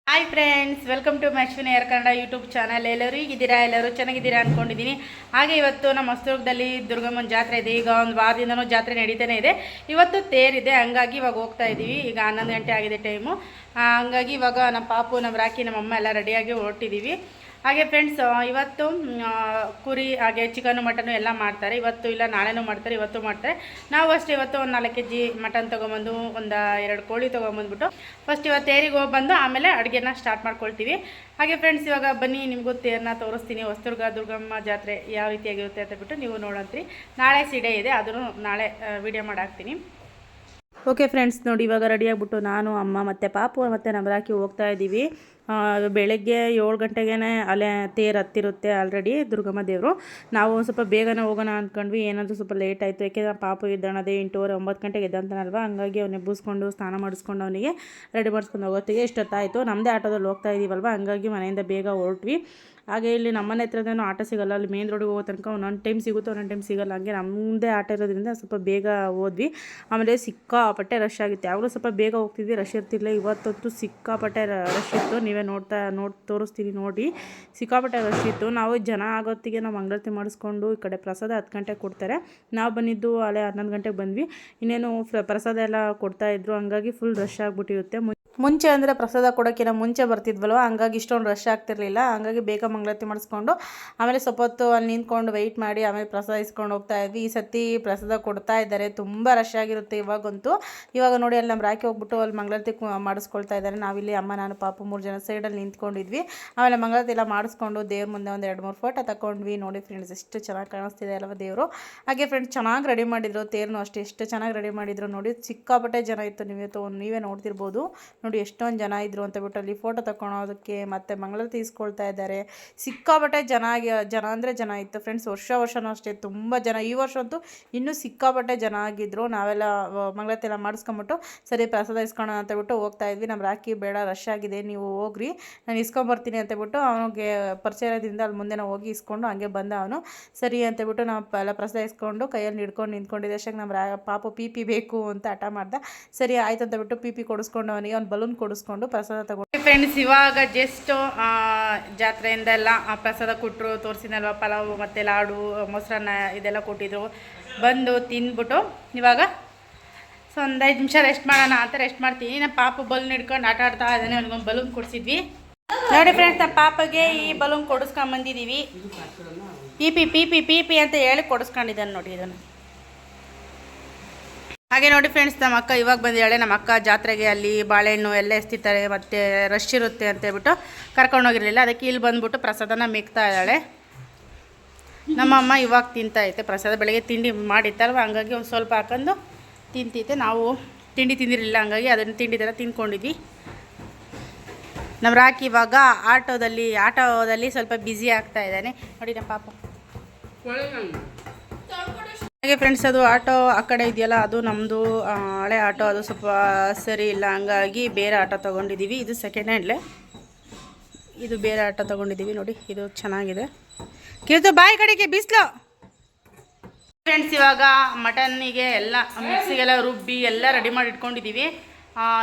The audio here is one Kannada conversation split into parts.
Hi friends, welcome to Ashwini ಏರ್ ಕನ್ನಡ ಯೂಟ್ಯೂಬ್ ಚಾನಲ್. ಎಲ್ಲರೂ ಹೀಗಿದ್ದೀರಾ? ಎಲ್ಲರೂ ಚೆನ್ನಾಗಿದ್ದೀರಾ ಅಂದ್ಕೊಂಡಿದ್ದೀನಿ. ಹಾಗೆ ಇವತ್ತು ನಮ್ಮ ಹೊಸದುರ್ಗದಲ್ಲಿ ದುರ್ಗಮ್ಮನ ಜಾತ್ರೆ ಇದೆ. ಈಗ ಒಂದು ವಾರದಿಂದನೂ ಜಾತ್ರೆ ನಡೀತಾನೆ ಇದೆ. ಇವತ್ತು ತೇರಿದೆ, ಹಂಗಾಗಿ ಇವಾಗ ಹೋಗ್ತಾ ಇದ್ದೀವಿ. ಈಗ 11 ಗಂಟೆ ಆಗಿದೆ ಟೈಮು. ಹಂಗಾಗಿ ಇವಾಗ ನಮ್ಮ ಪಾಪು, ನಮ್ಮ ರಾಕಿ, ನಮ್ಮ ಅಮ್ಮ ಎಲ್ಲ ರೆಡಿಯಾಗಿ ಹೊರಟಿದ್ದೀವಿ. ಹಾಗೆ ಫ್ರೆಂಡ್ಸ್, ಇವತ್ತು ಕುರಿ ಹಾಗೆ ಚಿಕನು ಮಟನು ಎಲ್ಲ ಮಾಡ್ತಾರೆ. ಇವತ್ತು ಇಲ್ಲ ನಾಳೆನೂ ಮಾಡ್ತಾರೆ, ಇವತ್ತು ಮಾಡ್ತಾರೆ. ನಾವು ಅಷ್ಟೇ ಇವತ್ತು ಒಂದು 4 kg ಮಟನ್ ತೊಗೊಂಬಂದು ಒಂದು 2 ಕೋಳಿ ತೊಗೊಂಬಂದ್ಬಿಟ್ಟು ಫಸ್ಟ್ ಇವತ್ತು ತೇರಿಗೆ ಹೋಗಿ ಬಂದು ಆಮೇಲೆ ಅಡುಗೆನ ಸ್ಟಾರ್ಟ್ ಮಾಡ್ಕೊಳ್ತೀವಿ. ಹಾಗೆ ಫ್ರೆಂಡ್ಸ್, ಇವಾಗ ಬನ್ನಿ ನಿಮಗೂ ತೇರನ್ನ ತೋರಿಸ್ತೀನಿ. ಹೊಸದುರ್ಗ ದುರ್ಗಮ್ಮ ಜಾತ್ರೆ ಯಾವ ರೀತಿಯಾಗಿರುತ್ತೆ ಅಂತ ಬಿಟ್ಟು ನೀವು ನೋಡಂತ್ರಿ. ನಾಳೆ ಸಿಡೆ ಇದೆ, ಅದನ್ನು ನಾಳೆ ವಿಡಿಯೋ ಮಾಡಾಕ್ತೀನಿ. ಓಕೆ ಫ್ರೆಂಡ್ಸ್, ನೋಡಿ ಇವಾಗ ರೆಡಿಯಾಗಿಬಿಟ್ಟು ನಾನು, ಅಮ್ಮ ಮತ್ತು ಪಾಪು ಮತ್ತು ನಮ್ಮ ರಾಕಿ ಹೋಗ್ತಾ ಇದ್ದೀವಿ. ಬೆಳಗ್ಗೆ 7 ಗಂಟೆಗೇ ಅಲ್ಲೇ ತೇರು ಹತ್ತಿರುತ್ತೆ ಆಲ್ರೆಡಿ ದುರ್ಗಮ್ಮ ದೇವರು. ನಾವು ಸ್ವಲ್ಪ ಬೇಗನೆ ಹೋಗೋಣ ಅಂದ್ಕೊಂಡ್ವಿ. ಏನಾದರೂ ಸ್ವಲ್ಪ ಲೇಟ್ ಆಯಿತು, ಯಾಕೆಂದರೆ ಪಾಪು ಇದ್ದಾನದೇ 8:30 9 ಗಂಟೆಗೆ ಎದ್ದಂತಾನಲ್ವ. ಹಂಗಾಗಿ ಅವನ್ನ ಎಬ್ಬಿಸ್ಕೊಂಡು ಸ್ನಾನ ಮಾಡಿಸ್ಕೊಂಡು ಅವನಿಗೆ ರೆಡಿ ಮಾಡಿಸ್ಕೊಂಡು ಹೋಗೋತ್ತಿಗೆ ಇಷ್ಟೊತ್ತಾಯಿತು. ನಮ್ಮದೇ ಆಟೋದಲ್ಲಿ ಹೋಗ್ತಾ ಇದ್ದೀವಲ್ವ, ಹಂಗಾಗಿ ಮನೆಯಿಂದ ಬೇಗ ಹೊರಟ್ವಿ. ಹಾಗೆ ಇಲ್ಲಿ ನಮ್ಮನೆ ಹತ್ರದೇನೋ ಆಟೋ ಸಿಗೋಲ್ಲ. ಅಲ್ಲಿ ಮೇನ್ ರೋಡಿಗೆ ಹೋಗೋ ತನಕ ಒಂದೊಂದು ಟೈಮ್ ಸಿಗುತ್ತೆ, ಒಂದೊಂದು ಟೈಮ್ ಸಿಗೋಲ್ಲ. ಹಂಗೆ ನಮ್ಮದೇ ಆಟೋ ಇರೋದ್ರಿಂದ ಸ್ವಲ್ಪ ಬೇಗ ಹೋದ್ವಿ. ಆಮೇಲೆ ಸಿಕ್ಕಾಪಟ್ಟೆ ರಶ್ ಆಗಿತ್ತು. ಯಾವಾಗಲೂ ಸ್ವಲ್ಪ ಬೇಗ ಹೋಗ್ತಿದ್ವಿ, ರಶ್ ಇರ್ತಿರಲಿಲ್ಲ. ಇವತ್ತಂತೂ ಸಿಕ್ಕಾಪಟ್ಟೆ ರಶ್ ಇತ್ತು. ನೀವೇ ತೋರಿಸ್ತೀನಿ ನೋಡಿ. ಸಿಕ್ಕಾಪಟ್ಟೆ ರಶ್ ಇತ್ತು. ನಾವು ಜನ ಆಗೋತ್ತಿಗೆ ನಾವು ಮಂಗಳಾರತಿ ಮಾಡಿಸ್ಕೊಂಡು ಈ ಕಡೆ ಪ್ರಸಾದ 10 ಗಂಟೆಗೆ ಕೊಡ್ತಾರೆ. ನಾವು ಬಂದಿದ್ದು ಅಲ್ಲೇ 11 ಗಂಟೆಗೆ ಬಂದ್ವಿ. ಇನ್ನೇನು ಪ್ರಸಾದ ಎಲ್ಲ ಕೊಡ್ತಾಯಿದ್ರು, ಹಂಗಾಗಿ ಫುಲ್ ರಶ್ ಆಗಿಬಿಟ್ಟಿರುತ್ತೆ. ಮುಂಚೆ ಅಂದರೆ ಪ್ರಸಾದ ಕೊಡೋಕ್ಕಿಂತ ಮುಂಚೆ ಬರ್ತಿದ್ವಲ್ವ, ಹಂಗಾಗಿ ಇಷ್ಟೊಂದು ರಶ್ ಆಗ್ತಿರಲಿಲ್ಲ. ಹಂಗಾಗಿ ಬೇಗ ಮಂಗಳಾರತಿ ಮಾಡಿಸ್ಕೊಂಡು ಆಮೇಲೆ ಸ್ವಲ್ಪ ಹೊತ್ತು ಅಲ್ಲಿ ನಿಂತ್ಕೊಂಡು ವೆಯ್ಟ್ ಮಾಡಿ ಆಮೇಲೆ ಪ್ರಸಾದ ಇಸ್ಕೊಂಡು ಹೋಗ್ತಾ ಇದ್ವಿ. ಈ ಸತಿ ಪ್ರಸಾದ ಕೊಡ್ತಾ ಇದ್ದಾರೆ, ತುಂಬ ರಶ್ ಆಗಿರುತ್ತೆ ಇವಾಗಂತೂ. ಇವಾಗ ನೋಡಿ ಅಲ್ಲಿ ನಮ್ಮ ರಾಕಿ ಹೋಗ್ಬಿಟ್ಟು ಅಲ್ಲಿ ಮಂಗಳಾರತಿ ಮಾಡಿಸ್ಕೊಳ್ತಾ ಇದ್ದಾರೆ. ನಾವಿಲ್ಲಿ ಅಮ್ಮ, ನಾನು, ಪಾಪು 3 ಜನ ಸೈಡಲ್ಲಿ ನಿಂತ್ಕೊಂಡಿದ್ವಿ. ಆಮೇಲೆ ಮಂಗಳಾರತಿ ಎಲ್ಲ ಮಾಡಿಸ್ಕೊಂಡು ದೇವ್ರ ಮುಂದೆ ಒಂದು 2-3 ಫೋಟೋ ತಗೊಂಡ್ವಿ. ನೋಡಿ ಫ್ರೆಂಡ್ಸ್, ಎಷ್ಟು ಚೆನ್ನಾಗಿ ಕಾಣಿಸ್ತಿದೆ ಅಲ್ವ ದೇವರು. ಹಾಗೆ ಫ್ರೆಂಡ್ಸ್, ಚೆನ್ನಾಗಿ ರೆಡಿ ಮಾಡಿದ್ರು ತೇರನ್ನು ಅಷ್ಟೇ. ಎಷ್ಟು ಚೆನ್ನಾಗಿ ರೆಡಿ ಮಾಡಿದ್ರು ನೋಡಿ. ಸಿಕ್ಕಾಪಟ್ಟೆ ಜನ ಇತ್ತು, ನೀವೇ ನೋಡ್ತಿರ್ಬೋದು. ನೋಡಿ ಎಷ್ಟೊಂದು ಜನ ಇದ್ರು ಅಂತ ಬಿಟ್ಟು ಅಲ್ಲಿ ಫೋಟೋ ತಗೊಳೋದಕ್ಕೆ ಮತ್ತು ಮಂಗಳಾರತಿ ಇಸ್ಕೊಳ್ತಾ ಇದ್ದಾರೆ. ಸಿಕ್ಕಾಪಟ್ಟೆ ಜನ ಅಂದರೆ ಜನ ಇತ್ತು ಫ್ರೆಂಡ್ಸ್. ವರ್ಷನೂ ಅಷ್ಟೇ ತುಂಬ ಜನ. ಈ ವರ್ಷ ಅಂತೂ ಇನ್ನೂ ಸಿಕ್ಕಾಪಟ್ಟೆ ಜನ ಆಗಿದ್ರು. ನಾವೆಲ್ಲ ಮಂಗಳಾರತಿ ಎಲ್ಲ ಮಾಡಿಸ್ಕೊಂಬಿಟ್ಟು ಸರಿ ಪ್ರಸಾದ ಇಸ್ಕೊಳ್ಳೋಣ ಅಂತ ಬಿಟ್ಟು ಹೋಗ್ತಾ ಇದ್ವಿ. ನಮ್ಮ ರಾಕಿ ಬೇಡ, ರಶ್ ಆಗಿದೆ, ನೀವು ಹೋಗ್ರಿ, ನಾನು ಇಸ್ಕೊಂಬರ್ತೀನಿ ಅಂತ ಬಿಟ್ಟು ಅವನಿಗೆ ಪರಿಚಯ ಇರೋದ್ರಿಂದ ಅಲ್ಲಿ ಮುಂದೆ ನಾವು ಹೋಗಿ ಇಸ್ಕೊಂಡು ಹಂಗೆ ಬಂದ ಅವನು. ಸರಿ ಅಂತ ಬಿಟ್ಟು ನಾವು ಎಲ್ಲ ಪ್ರಸಾದ ಇಸ್ಕೊಂಡು ಕೈಯಲ್ಲಿ ಹಿಡ್ಕೊಂಡು ನಿಂತ್ಕೊಂಡಿದ್ದೆ. ಅಷ್ಟೇ ನಮ್ಮ ಪಾಪು ಪಿ ಬೇಕು ಅಂತ ಹಠ ಮಾಡ್ದ. ಸರಿ ಆಯ್ತು ಅಂತ ಬಿಟ್ಟು ಪಿ ಕೊಡಿಸ್ಕೊಂಡು ಅವನಿಗೆ ಒಂದು ಬಲೂನ್ ಕೊಡಿಸ್ಕೊಂಡು ಪ್ರಸಾದ ತಗೊಂಡು ಫ್ರೆಂಡ್ಸ್, ಇವಾಗ ಜಸ್ಟ್ ಜಾತ್ರೆಯಿಂದ ಎಲ್ಲ ಪ್ರಸಾದ ಕೊಟ್ಟರು, ತೋರಿಸಿನಲ್ವ ಪಲಾವು ಮತ್ತು ಲಾಡು, ಮೊಸರನ್ನ ಇದೆಲ್ಲ ಕೊಟ್ಟಿದ್ರು. ಬಂದು ತಿಂದ್ಬಿಟ್ಟು ಇವಾಗ ಒಂದು 5 ನಿಮಿಷ ರೆಸ್ಟ್ ಮಾಡೋಣ ಅಂತ ರೆಸ್ಟ್ ಮಾಡ್ತೀನಿ. ನಮ್ಮ ಪಾಪು ಬಲೂನ್ ಹಿಡ್ಕೊಂಡು ಆಟ ಆಡ್ತಾ ಇದ್ದಾನೆ. ಅವ್ನಿಗೊಂದು ಬಲೂನ್ ಕೊಡಿಸಿದ್ವಿ ನೋಡಿ ಫ್ರೆಂಡ್ಸ್. ನಮ್ಮ ಪಾಪಗೆ ಈ ಬಲೂನ್ ಕೊಡಿಸ್ಕೊಂಬಂದಿದ್ದೀವಿ. ಪಿ ಪಿ ಅಂತ ಹೇಳಿ ಕೊಡಿಸ್ಕೊಂಡಿದ್ದಾನೆ ನೋಡಿ ಇದನ್ನು. ಹಾಗೆ ನೋಡಿ ಫ್ರೆಂಡ್ಸ್, ನಮ್ಮ ಅಕ್ಕ ಇವಾಗ ಬಂದಿದ್ದಾಳೆ. ನಮ್ಮ ಅಕ್ಕ ಜಾತ್ರೆಗೆ ಅಲ್ಲಿ ಬಾಳೆಹಣ್ಣು ಎಲ್ಲ ಎಸ್ತಿರ್ತಾರೆ ಮತ್ತು ರಶ್ ಇರುತ್ತೆ ಅಂತೇಳ್ಬಿಟ್ಟು ಕರ್ಕೊಂಡೋಗಿರಲಿಲ್ಲ. ಅದಕ್ಕೆ ಇಲ್ಲಿ ಬಂದುಬಿಟ್ಟು ಪ್ರಸಾದನ ಮಿಕ್ತಾ ಇದ್ದಾಳೆ. ನಮ್ಮಮ್ಮ ಇವಾಗ ತಿಂತಾಯಿತೆ ಪ್ರಸಾದ. ಬೆಳಗ್ಗೆ ತಿಂಡಿ ಮಾಡಿತ್ತಲ್ವ, ಹಂಗಾಗಿ ಒಂದು ಸ್ವಲ್ಪ ಹಾಕೊಂಡು ತಿಂತೈತೆ. ನಾವು ತಿಂಡಿ ತಿಂದಿರಲಿಲ್ಲ, ಹಂಗಾಗಿ ಅದನ್ನು ತಿಂಡಿ ಥರ ತಿಂದ್ಕೊಂಡಿದ್ವಿ. ನಮ್ಮ ರಾಕಿ ಇವಾಗ ಆಟೋದಲ್ಲಿ ಸ್ವಲ್ಪ ಬ್ಯುಸಿ ಆಗ್ತಾ ಇದ್ದಾನೆ ನೋಡಿ ನಮ್ಮ ಪಾಪ. ಹಾಗೆ ಫ್ರೆಂಡ್ಸ್, ಅದು ಆಟೋ ಆ ಕಡೆ ಇದೆಯಲ್ಲ, ಅದು ನಮ್ಮದು ಹಳೆ ಆಟೋ. ಅದು ಸ್ವಲ್ಪ ಸರಿ ಇಲ್ಲ, ಹಂಗಾಗಿ ಬೇರೆ ಆಟೋ ತೊಗೊಂಡಿದ್ದೀವಿ. ಇದು ಸೆಕೆಂಡ್ ಹ್ಯಾಂಡ್ಲೆ, ಇದು ಬೇರೆ ಆಟೋ ತೊಗೊಂಡಿದ್ದೀವಿ ನೋಡಿ. ಇದು ಚೆನ್ನಾಗಿದೆ. ಕಿರ್ತು ಬಾಯಿ ಕಡೆಗೆ ಬಿಸಿಲು. ಫ್ರೆಂಡ್ಸ್, ಇವಾಗ ಮಟನ್ನಿಗೆ ಎಲ್ಲ ಮಿಕ್ಸಿಗೆಲ್ಲ ರುಬ್ಬಿ ಎಲ್ಲ ರೆಡಿ ಮಾಡಿ ಇಟ್ಕೊಂಡಿದ್ದೀವಿ.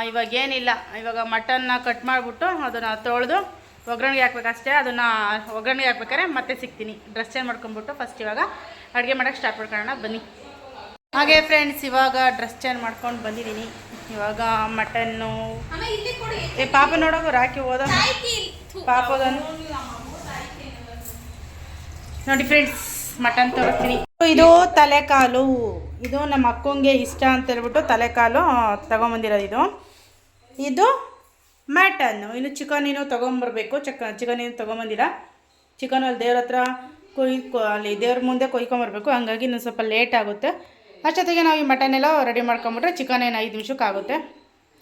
ಇವಾಗ ಏನಿಲ್ಲ, ಇವಾಗ ಮಟನ್ನ ಕಟ್ ಮಾಡಿಬಿಟ್ಟು ಅದನ್ನು ತೊಳೆದು ಒಗ್ಗರಣೆಗೆ ಹಾಕ್ಬೇಕಷ್ಟೇ. ಅದನ್ನು ಒಗ್ಗರಣೆಗೆ ಹಾಕ್ಬೇಕಾದ್ರೆ ಮತ್ತೆ ಸಿಗ್ತೀನಿ. ಡ್ರೆಸ್ ಚೇಂಜ್ ಮಾಡ್ಕೊಂಬಿಟ್ಟು ಫಸ್ಟ್ ಇವಾಗ ಅಡುಗೆ ಮಾಡೋಕ್ಕೆ ಸ್ಟಾರ್ಟ್ ಮಾಡ್ಕೊಳ್ಳೋಣ ಬನ್ನಿ. ಹಾಗೆ ಫ್ರೆಂಡ್ಸ್, ಇವಾಗ ಡ್ರೆಸ್ ಚೇಂಜ್ ಮಾಡ್ಕೊಂಡು ಬಂದಿದ್ದೀನಿ. ಇವಾಗ ಮಟನ್ನು ಪಾಪ ನೋಡೋಕೆ ರಾಕಿ ಹೋದ ಪಾಪದನ್ನು ನೋಡಿ ಫ್ರೆಂಡ್ಸ್, ಮಟನ್ ತೋರಿಸ್ತೀನಿ. ಇದು ತಲೆಕಾಲು. ಇದು ನಮ್ಮ ಅಕ್ಕಂಗೆ ಇಷ್ಟ ಅಂತ ಹೇಳ್ಬಿಟ್ಟು ತಲೆಕಾಲು ತಗೊಂಬಂದಿರೋದು. ಇದು ಮಟನ್ನು. ಇನ್ನು ಚಿಕನ್ ತೊಗೊಂಬರ್ಬೇಕು. ಚಿಕನ್ ತೊಗೊಂಬಂದಿಲ್ಲ. ಚಿಕನ್ ಅಲ್ಲಿ ದೇವ್ರ ಹತ್ರ ಅಲ್ಲಿ ದೇವ್ರ ಮುಂದೆ ಕೊಯ್ಕೊಂಬರ್ಬೇಕು. ಹಂಗಾಗಿ ಇನ್ನೂ ಸ್ವಲ್ಪ ಲೇಟ್ ಆಗುತ್ತೆ. ಅಷ್ಟೊತ್ತಿಗೆ ನಾವು ಈ ಮಟನ್ ಎಲ್ಲ ರೆಡಿ ಮಾಡ್ಕೊಂಬಿಟ್ರೆ ಚಿಕನ್ 5 ನಿಮಿಷಕ್ಕೆ ಆಗುತ್ತೆ.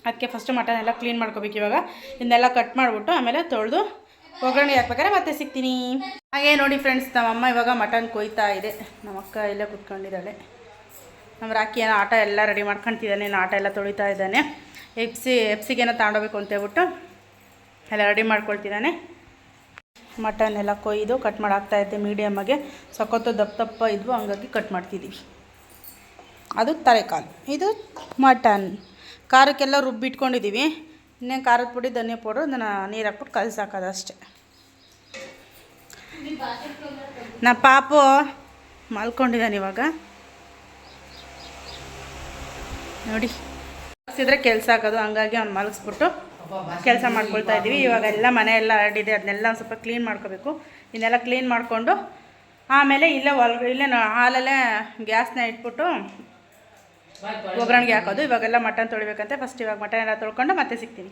ಅದಕ್ಕೆ ಫಸ್ಟು ಮಟನ್ ಎಲ್ಲ ಕ್ಲೀನ್ ಮಾಡ್ಕೋಬೇಕು. ಇವಾಗ ಇದನ್ನೆಲ್ಲ ಕಟ್ ಮಾಡಿಬಿಟ್ಟು ಆಮೇಲೆ ತೊಳೆದು ಒಗ್ಗರಣೆ ಹಾಕ್ಬೇಕಾದ್ರೆ ಮತ್ತೆ ಸಿಗ್ತೀನಿ. ಹಾಗೆ ನೋಡಿ ಫ್ರೆಂಡ್ಸ್, ನಮ್ಮಮ್ಮ ಇವಾಗ ಮಟನ್ ಕೊಯ್ತಾ ಇದೆ. ನಮ್ಮ ಅಕ್ಕ ಎಲ್ಲ ಕುತ್ಕೊಂಡಿದ್ದಾಳೆ. ನಮ್ಮ ರಾಕಿ ಏನೋ ಆಟ ಎಲ್ಲ ರೆಡಿ ಮಾಡ್ಕೊತಿದ್ದಾನೆ. ಆಟ ಎಲ್ಲ ತೊಳಿತಾ ಇದ್ದಾನೆ. ಎಪ್ಸಿಗೇನೋ ತಗೊಂಡೋಗ್ಬೇಕು ಅಂತೇಳ್ಬಿಟ್ಟು ಎಲ್ಲ ರೆಡಿ ಮಾಡ್ಕೊಳ್ತಿದ್ದಾನೆ. ಮಟನ್ ಎಲ್ಲ ಕೊಯ್ದು ಕಟ್ ಮಾಡಾಕ್ತಾಯಿದ್ದೆ ಮೀಡಿಯಮ್ಮಾಗೆ. ಸಖತ್ತು ದಪ್ಪ ಇದ್ವು, ಹಂಗಾಗಿ ಕಟ್ ಮಾಡ್ತಿದ್ದೀವಿ. ಅದು ತಲೆಕಾಲು, ಇದು ಮಟನ್. ಖಾರಕ್ಕೆಲ್ಲ ರುಬ್ಬಿಟ್ಕೊಂಡಿದ್ದೀವಿ. ಇನ್ನೇನು ಖಾರದ ಪುಡಿ ಧನಿಯಾ ಪೌಡ್ರು ಅದನ್ನು ನೀರು ಹಾಕ್ಬಿಟ್ಟು ಕಲಸಾಕೋದು ಅಷ್ಟೇ. ನಾ ಪಾಪು ಮಲ್ಕೊಂಡಿದ್ದಾನೆ ಇವಾಗ ನೋಡಿ. ಮಲಗಿಸಿದ್ರೆ ಕೆಲಸ ಹಾಕೋದು, ಹಂಗಾಗಿ ಅವ್ನು ಮಲಗಿಸ್ಬಿಟ್ಟು ಕೆಲಸ ಮಾಡ್ಕೊಳ್ತಾ ಇದ್ದೀವಿ. ಇವಾಗ ಎಲ್ಲ ಮನೆ ಎಲ್ಲ ಹರಡಿದೆ, ಅದನ್ನೆಲ್ಲ ಒಂದು ಸ್ವಲ್ಪ ಕ್ಲೀನ್ ಮಾಡ್ಕೋಬೇಕು. ಇದನ್ನೆಲ್ಲ ಕ್ಲೀನ್ ಮಾಡಿಕೊಂಡು ಆಮೇಲೆ ಇಲ್ಲೇ ಹಾಲಲ್ಲೇ ಗ್ಯಾಸ್ನ ಇಟ್ಬಿಟ್ಟು ಒಗ್ಗರಣೆಗೆ ಹಾಕೋದು. ಇವಾಗೆಲ್ಲ ಮಟನ್ ತೊಳಿಬೇಕಂತೆ. ಫಸ್ಟ್ ಇವಾಗ ಮಟನ್ ಎಲ್ಲ ತೊಳ್ಕೊಂಡು ಮತ್ತೆ ಸಿಗ್ತೀನಿ.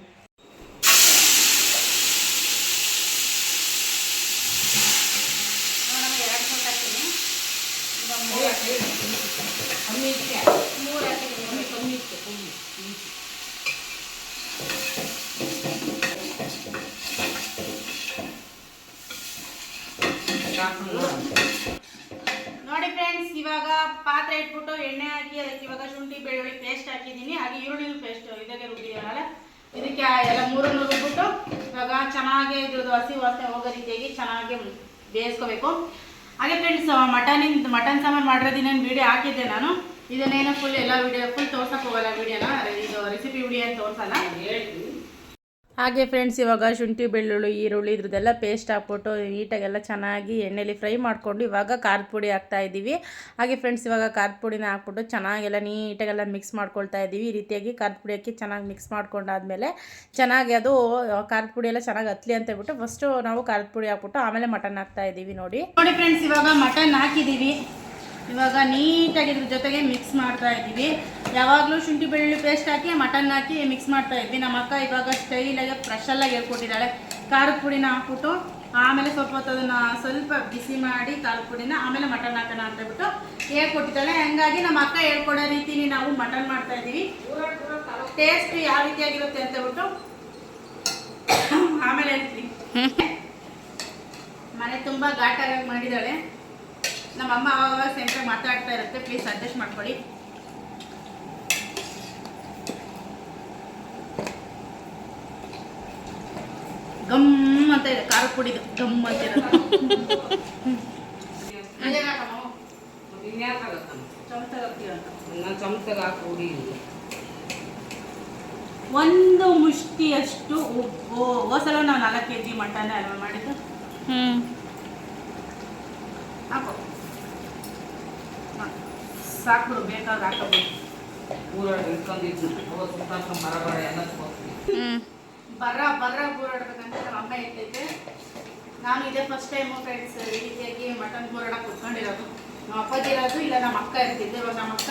ನೋಡಿ ಫ್ರೆಂಡ್ಸ್, ಇವಾಗ ಪಾತ್ರೆ ಇಟ್ಬಿಟ್ಟು ಎಣ್ಣೆ ಹಾಕಿ ಅದಕ್ಕೆ ಇವಾಗ ಶುಂಠಿ ಬೆಳ್ಳುಳ್ಳಿ ಪೇಸ್ಟ್ ಹಾಕಿದ್ದೀನಿ. ಹಾಗೆ ಈರುಳ್ಳಿ ಪೇಸ್ಟ್ ಇದಕ್ಕೆ ರುಬ್ಬಿದ್ದೀವಲ್ಲ, ಇದಕ್ಕೆ ಎಲ್ಲ ಮೂರನ್ನು ರುಬ್ಬಿಟ್ಟು ಇವಾಗ ಚೆನ್ನಾಗಿ ಇದ್ರದ್ದು ಹಸಿ ವಾಸನೆ ಹೋಗೋ ರೀತಿಯಾಗಿ ಚೆನ್ನಾಗಿ ಬೇಯಿಸ್ಕೋಬೇಕು. ಹಾಗೆ ಫ್ರೆಂಡ್ಸ್, ಮಟನ್ ಸಾಂಬಾರು ಮಾಡಿರೋದಿನೇನು ವೀಡಿಯೋ ಹಾಕಿದ್ದೆ ನಾನು. ಇದನ್ನೇನೋ ಫುಲ್ ಎಲ್ಲ ವೀಡಿಯೋ ಫುಲ್ ತೋರ್ಸಕ್ಕೆ ಹೋಗಲ್ಲ, ವೀಡಿಯೋನ ಇದು ರೆಸಿಪಿ ವೀಡಿಯೋ ಅಂತ ತೋರಿಸಲ್ಲ. ಹಾಗೆ ಫ್ರೆಂಡ್ಸ್, ಇವಾಗ ಶುಂಠಿ ಬೆಳ್ಳುಳ್ಳಿ ಈರುಳ್ಳಿ ಇದ್ರದ್ದೆಲ್ಲ ಪೇಸ್ಟ್ ಹಾಕ್ಬಿಟ್ಟು ನೀಟಾಗೆಲ್ಲ ಚೆನ್ನಾಗಿ ಎಣ್ಣೆಲಿ ಫ್ರೈ ಮಾಡಿಕೊಂಡು ಇವಾಗ ಖಾರದ ಪುಡಿ ಹಾಕ್ತಾ ಇದ್ದೀವಿ. ಹಾಗೆ ಫ್ರೆಂಡ್ಸ್, ಇವಾಗ ಖಾರದ ಪುಡಿನ ಹಾಕ್ಬಿಟ್ಟು ಚೆನ್ನಾಗೆಲ್ಲ ನೀಟಾಗೆಲ್ಲ ಮಿಕ್ಸ್ ಮಾಡ್ಕೊಳ್ತಾ ಇದ್ದೀವಿ. ಈ ರೀತಿಯಾಗಿ ಖಾರದ ಪುಡಿ ಹಾಕಿ ಚೆನ್ನಾಗಿ ಮಿಕ್ಸ್ ಮಾಡ್ಕೊಂಡಾದ್ಮೇಲೆ ಚೆನ್ನಾಗಿ ಅದು ಖಾರದ ಪುಡಿ ಎಲ್ಲ ಚೆನ್ನಾಗಿ ಹತ್ತಲಿ ಅಂತ ಹೇಳ್ಬಿಟ್ಟು ಫಸ್ಟು ನಾವು ಖಾರದ ಪುಡಿ ಹಾಕ್ಬಿಟ್ಟು ಆಮೇಲೆ ಮಟನ್ ಹಾಕ್ತಾ ಇದ್ದೀವಿ. ನೋಡಿ ಫ್ರೆಂಡ್ಸ್, ಇವಾಗ ಮಟನ್ ಹಾಕಿದ್ದೀವಿ. ಇವಾಗ ನೀಟಾಗಿ ಇದ್ರ ಜೊತೆಗೆ ಮಿಕ್ಸ್ ಮಾಡ್ತಾ ಇದ್ದೀವಿ. ಯಾವಾಗಲೂ ಶುಂಠಿ ಬೆಳ್ಳುಳ್ಳಿ ಪೇಸ್ಟ್ ಹಾಕಿ ಮಟನ್ ಹಾಕಿ ಮಿಕ್ಸ್ ಮಾಡ್ತಾ ಇದ್ವಿ. ನಮ್ಮ ಅಕ್ಕ ಇವಾಗ ಸ್ಟೈಲಾಗಿ ಫ್ರೆಶಲ್ಲಾಗಿ ಹೇಳ್ಕೊಟ್ಟಿದ್ದಾಳೆ. ಖಾರದ ಪುಡಿನ ಹಾಕ್ಬಿಟ್ಟು ಆಮೇಲೆ ಸ್ವಲ್ಪ ಹೊತ್ತು ಅದನ್ನು ಸ್ವಲ್ಪ ಬಿಸಿ ಮಾಡಿ ಖಾರದ ಪುಡಿನ ಆಮೇಲೆ ಮಟನ್ ಹಾಕೋಣ ಅಂತ ಹೇಳ್ಬಿಟ್ಟು ಹೇಳ್ಕೊಟ್ಟಿದ್ದಾಳೆ. ಹಂಗಾಗಿ ನಮ್ಮ ಅಕ್ಕ ಹೇಳ್ಕೊಡೋ ರೀತಿಲಿ ನಾವು ಮಟನ್ ಮಾಡ್ತಾ ಇದ್ದೀವಿ. ಟೇಸ್ಟ್ ಯಾವ ರೀತಿಯಾಗಿರುತ್ತೆ ಅಂತ ಹೇಳ್ಬಿಟ್ಟು ಆಮೇಲೆ ಹೇಳ್ತೀವಿ. ಮನೆ ತುಂಬ ಘಾಟಾಗಿ ಮಾಡಿದ್ದಾಳೆ. ನಮ್ಮಮ್ಮ ಅವಾಗ ಸೆಂಟ್ರಾಗಿ ಮಾತಾಡ್ತಾ ಇರುತ್ತೆ, ಪ್ಲೀಸ್ ಅಡ್ಜಸ್ಟ್ ಮಾಡ್ಕೊಳ್ಳಿ. ಗಮ್ ಅಂತ ಇದೆ ಖಾರದ ಪುಡಿದು, ಗಮ್ ಅಂತ ಇರೋದು. ಒಂದು ಮುಷ್ಟಿಯಷ್ಟು ಉಪ್ಪು. ಹೋಸಲ ನಾವು 4 kg ಮಟನ್ ಅಲ್ವಾ ಮಾಡಿದ್ದು. ಹಾಕೋ, ಸಾಕ್ಬಿಡು, ಬೇಕಾದ್ರೆ ಹಾಕಬಹುದು. ಬರ್ರ ಬೋರಾಡ್ಬೇಕಂತ ನಮ್ಮ ಅಮ್ಮ ಹೇಳ್ತೈತೆ. ನಾನು ಇದೇ ಫಸ್ಟ್ ಟೈಮು ಫ್ರೆಂಡ್ಸ್ ಈ ರೀತಿಯಾಗಿ ಮಟನ್ ಬೋರಾಡಕ್ಕೆ ಕುತ್ಕೊಂಡಿರೋದು. ನಮ್ಮ ಅಪ್ಪಾಜಿರೋದು ಇಲ್ಲ ನಮ್ಮ ಅಕ್ಕ ಇರ್ತಿದ್ದೆ. ಇವಾಗ ನಮ್ಮ ಅಕ್ಕ